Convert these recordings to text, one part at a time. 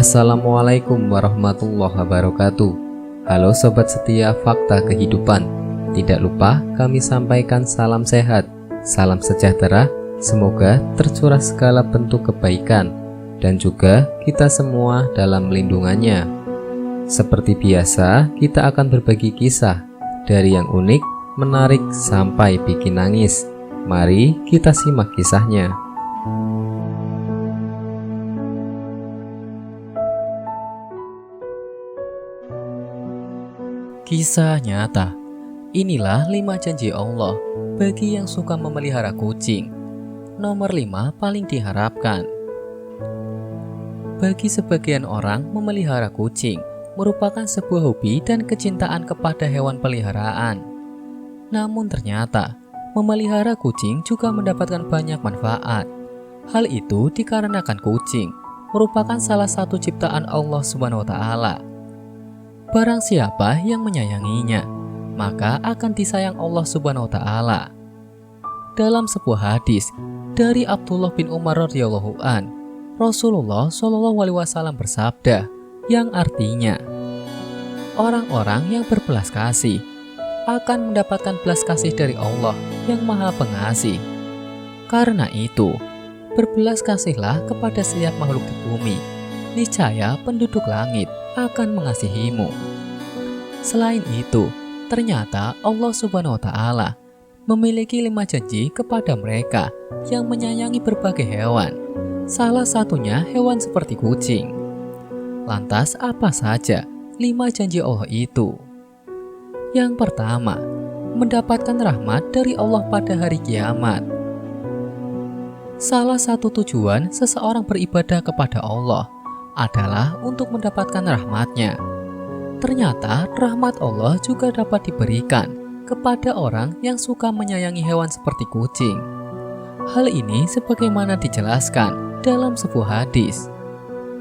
Assalamualaikum warahmatullahi wabarakatuh. Halo sobat setia Fakta Kehidupan. Tidak lupa kami sampaikan salam sehat, salam sejahtera. Semoga tercurah segala bentuk kebaikan dan juga kita semua dalam lindungannya. Seperti biasa, kita akan berbagi kisah dari yang unik, menarik sampai bikin nangis. Mari kita simak kisahnya. Kisah nyata. Inilah 5 janji Allah bagi yang suka memelihara kucing. Nomor 5 paling diharapkan. Bagi sebagian orang, memelihara kucing merupakan sebuah hobi dan kecintaan kepada hewan peliharaan. Namun ternyata, memelihara kucing juga mendapatkan banyak manfaat. Hal itu dikarenakan kucing merupakan salah satu ciptaan Allah SWT. Barang siapa yang menyayanginya, maka akan disayang Allah SWT. Dalam sebuah hadis dari Abdullah bin Umar radhiyallahu an, Rasulullah SAW bersabda yang artinya, orang-orang yang berbelas kasih akan mendapatkan belas kasih dari Allah yang Maha Pengasih. Karena itu, berbelas kasihlah kepada setiap makhluk di bumi, niscaya penduduk langit akan mengasihimu. Selain itu, ternyata Allah SWT memiliki 5 janji kepada mereka yang menyayangi berbagai hewan. Salah satunya hewan seperti kucing. Lantas apa saja 5 janji Allah itu? Yang pertama, mendapatkan rahmat dari Allah pada hari kiamat. Salah satu tujuan seseorang beribadah kepada Allah adalah untuk mendapatkan rahmat-Nya. Ternyata rahmat Allah juga dapat diberikan kepada orang yang suka menyayangi hewan seperti kucing. Hal ini sebagaimana dijelaskan dalam sebuah hadis.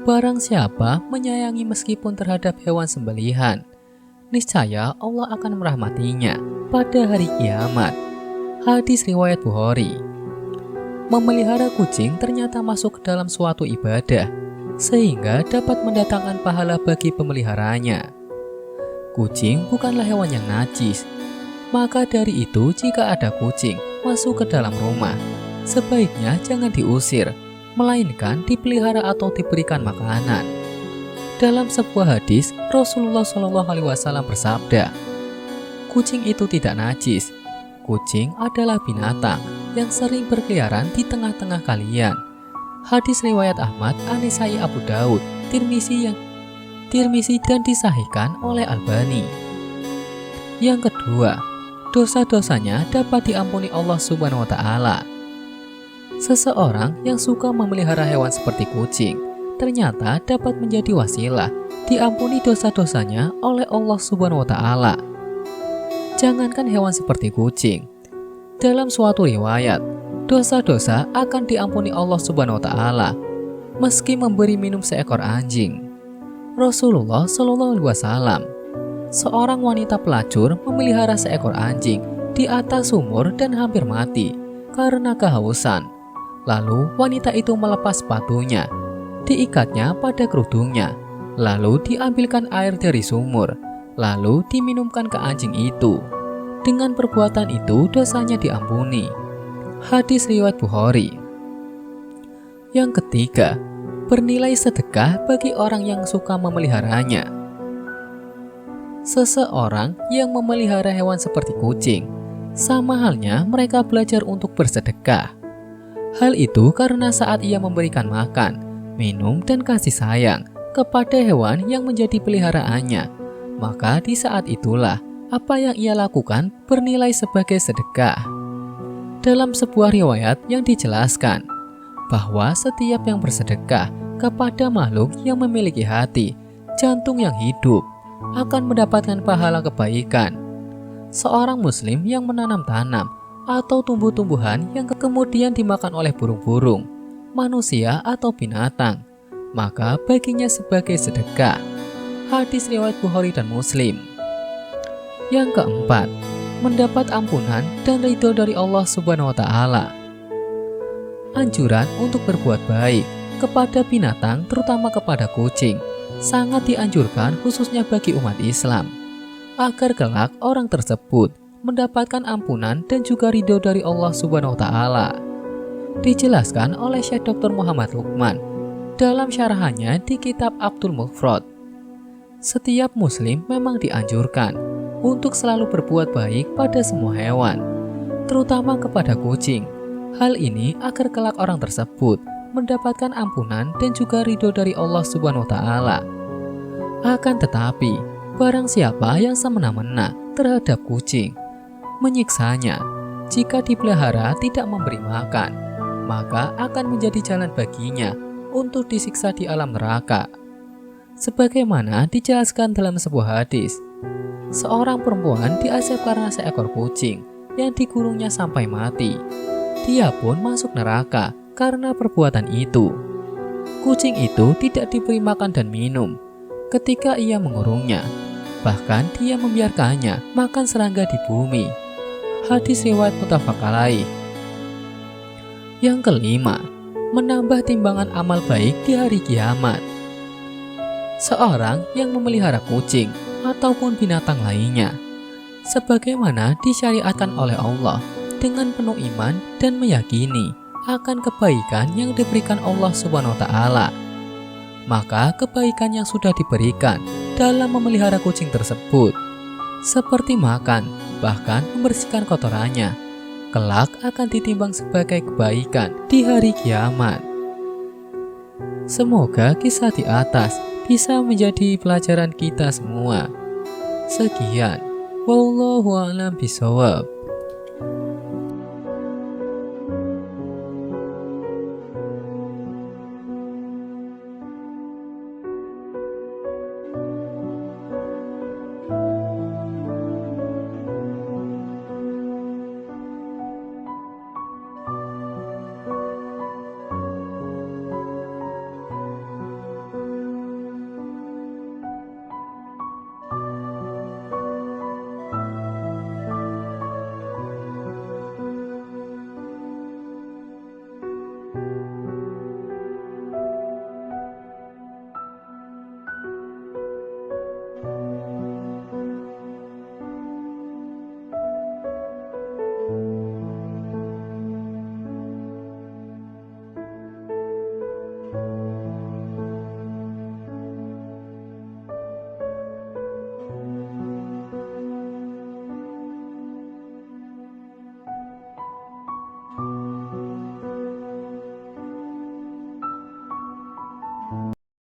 Barang siapa menyayangi meskipun terhadap hewan sembelihan, niscaya Allah akan merahmatinya pada hari kiamat. Hadis riwayat Bukhari. Memelihara kucing ternyata masuk ke dalam suatu ibadah, sehingga dapat mendatangkan pahala bagi pemeliharanya. Kucing bukanlah hewan yang najis. Maka dari itu, jika ada kucing masuk ke dalam rumah, sebaiknya jangan diusir, melainkan dipelihara atau diberikan makanan. Dalam sebuah hadis, Rasulullah SAW bersabda, kucing itu tidak najis. Kucing adalah binatang yang sering berkeliaran di tengah-tengah kalian. Hadis riwayat Ahmad, An-Nisai, Abu Daud, Tirmizi dan disahihkan oleh Albani. Yang kedua, dosa-dosanya dapat diampuni Allah SWT. Seseorang yang suka memelihara hewan seperti kucing ternyata dapat menjadi wasilah diampuni dosa-dosanya oleh Allah SWT. Jangankan hewan seperti kucing, dalam suatu riwayat, dosa-dosa akan diampuni Allah SWT meski memberi minum seekor anjing. Rasulullah SAW, seorang wanita pelacur memelihara seekor anjing di atas sumur dan hampir mati karena kehausan. Lalu wanita itu melepas sepatunya, diikatnya pada kerudungnya, lalu diambilkan air dari sumur, lalu diminumkan ke anjing itu. Dengan perbuatan itu dosanya diampuni. Hadis riwayat Bukhari. Yang ketiga, bernilai sedekah bagi orang yang suka memeliharanya. Seseorang yang memelihara hewan seperti kucing, sama halnya mereka belajar untuk bersedekah. Hal itu karena saat ia memberikan makan, minum, dan kasih sayang kepada hewan yang menjadi peliharaannya, maka di saat itulah apa yang ia lakukan bernilai sebagai sedekah. Dalam sebuah riwayat yang dijelaskan bahwa setiap yang bersedekah kepada makhluk yang memiliki hati, jantung yang hidup, akan mendapatkan pahala kebaikan. Seorang muslim yang menanam-tanam atau tumbuh-tumbuhan yang kemudian dimakan oleh burung-burung, manusia atau binatang, maka baginya sebagai sedekah. Hadis riwayat Bukhari dan Muslim. Yang keempat, mendapat ampunan dan ridho dari Allah SWT. Anjuran untuk berbuat baik kepada binatang, terutama kepada kucing, sangat dianjurkan khususnya bagi umat Islam, agar kelak orang tersebut mendapatkan ampunan dan juga ridho dari Allah Subhanahu wa Ta'ala. Dijelaskan oleh Syekh Dr. Muhammad Lukman dalam syarahannya di kitab Abdul Mufrad. Setiap muslim memang dianjurkan untuk selalu berbuat baik pada semua hewan, terutama kepada kucing. Hal ini agar kelak orang tersebut mendapatkan ampunan dan juga ridho dari Allah Subhanahu wa Ta'ala. Akan tetapi, barang siapa yang semena-mena terhadap kucing, menyiksanya, jika dipelihara tidak memberi makan, maka akan menjadi jalan baginya untuk disiksa di alam neraka. Sebagaimana dijelaskan dalam sebuah hadis, seorang perempuan diazab karena seekor kucing yang dikurungnya sampai mati. Dia pun masuk neraka karena perbuatan itu. Kucing itu tidak diberi makan dan minum ketika ia mengurungnya. Bahkan dia membiarkannya makan serangga di bumi. Hadis riwayat muttafaq alaih. Yang kelima, menambah timbangan amal baik di hari kiamat. Seorang yang memelihara kucing ataupun binatang lainnya, sebagaimana disyariatkan oleh Allah, dengan penuh iman dan meyakini akan kebaikan yang diberikan Allah Subhanahu wa Ta'ala, maka kebaikan yang sudah diberikan dalam memelihara kucing tersebut, seperti makan, bahkan membersihkan kotorannya, kelak akan ditimbang sebagai kebaikan di hari kiamat. Semoga kisah di atas bisa menjadi pelajaran kita semua. Sekian, wallahu a'lam bishawab.